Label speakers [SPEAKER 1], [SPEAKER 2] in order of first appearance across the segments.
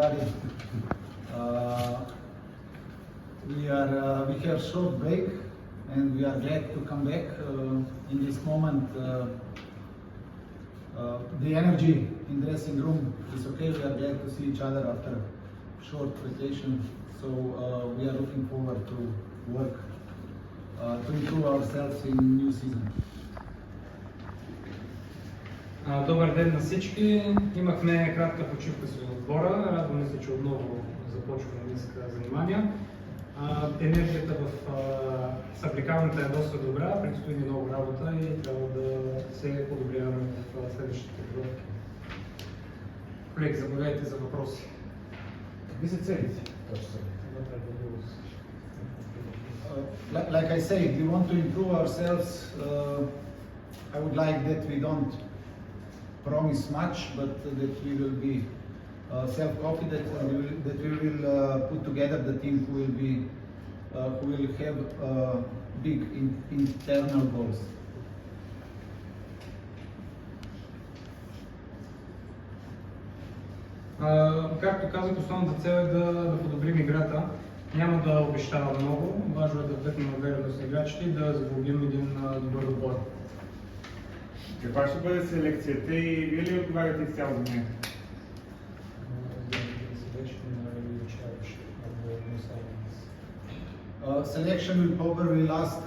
[SPEAKER 1] everybody. We have short break, and we are glad to come back. In this moment, the energy in the dressing room is okay. We are glad to see each other after short vacation. So we are looking forward to work to improve ourselves in new season.
[SPEAKER 2] Добър ден на всички. Имахме кратка почивка с отбора. Радваме се, че отново започваме днеска занимания. Енергията в съблекалната е доста добра, предстои ни много работа и трябва да се подобряваме в следващите тренировки. Колеги, заповядайте за въпроси.
[SPEAKER 3] Какви са целите?
[SPEAKER 1] Like I said, we want to improve ourselves. I would like that we don't promise much, but that we will be self-confident and that we will put together the team who will have big internal goals.
[SPEAKER 2] Както казах, основната цел е да подобрим играта. Няма да обещава много, важно е да вдъхнем увереност на играчите и да задълбим един добър отбор.
[SPEAKER 3] Каква ще бъде селекцията и вие ли отговаряте цяло за нея?
[SPEAKER 1] Selection will probably last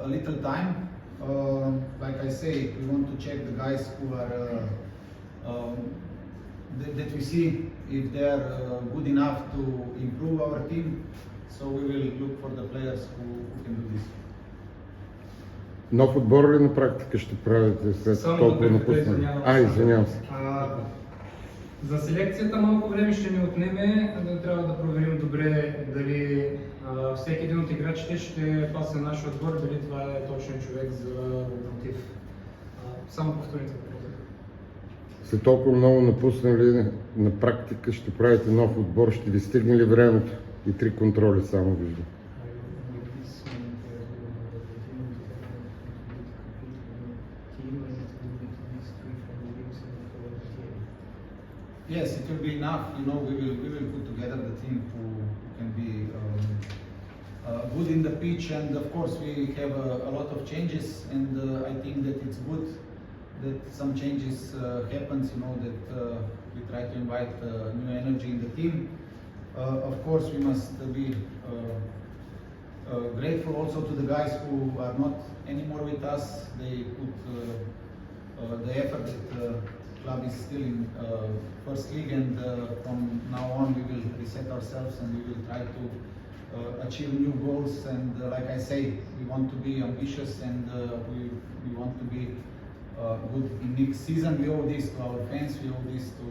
[SPEAKER 1] a little time. Like I say, we want to check the guys who are that we see if they are good enough to improve our team. So we will look for the players who can do this.
[SPEAKER 4] Нов отбор ли на практика ще правите след толкова напуснали? Извинявам се.
[SPEAKER 2] За селекцията малко време ще ни отнеме, но трябва да проверим добре дали всеки един от играчите ще пасне нашия отбор, дали това е точен човек за локомотив. Само повторите въпроса.
[SPEAKER 4] След толкова много напуснали, на практика ще правите нов отбор, ще ви стигне ли времето? И 3 контроли само виждам.
[SPEAKER 1] Yes, it will be enough. You know, we will put together the team who can be good in the pitch, and of course we have a lot of changes, and I think that it's good that some changes happens. You know, that we try to invite new energy in the team. Of course, we must be grateful also to the guys who are not anymore with us. They put the effort that club is still in first league, and from now on we will reset ourselves and we will try to achieve new goals. And like I say, we want to be ambitious, and we want to be good in next season. We owe this to our fans. We owe this to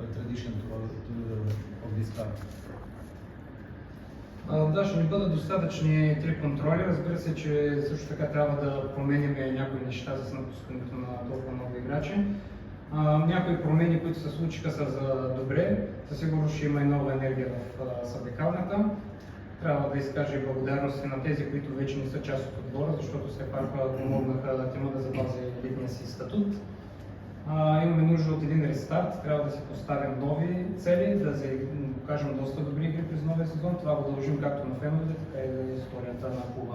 [SPEAKER 1] a tradition of this club.
[SPEAKER 2] Да, ще ни бъдат достатъчни 3 контроли. Разбира се, че също така трябва да променим някои неща с напускането на толкова много играчи. Някои промени, които се случиха, са за добре. Със сигурност ще има и нова енергия в съблекалната. Трябва да изкажа благодарности на тези, които вече не са част от отбора, защото все пак помогнаха тима да запази елитния си статут. Имаме нужда от един рестарт, трябва да си поставим нови цели, да покажем доста добри игри през новия сезон. Това го дължим както на феновете, така и на историята на клуба.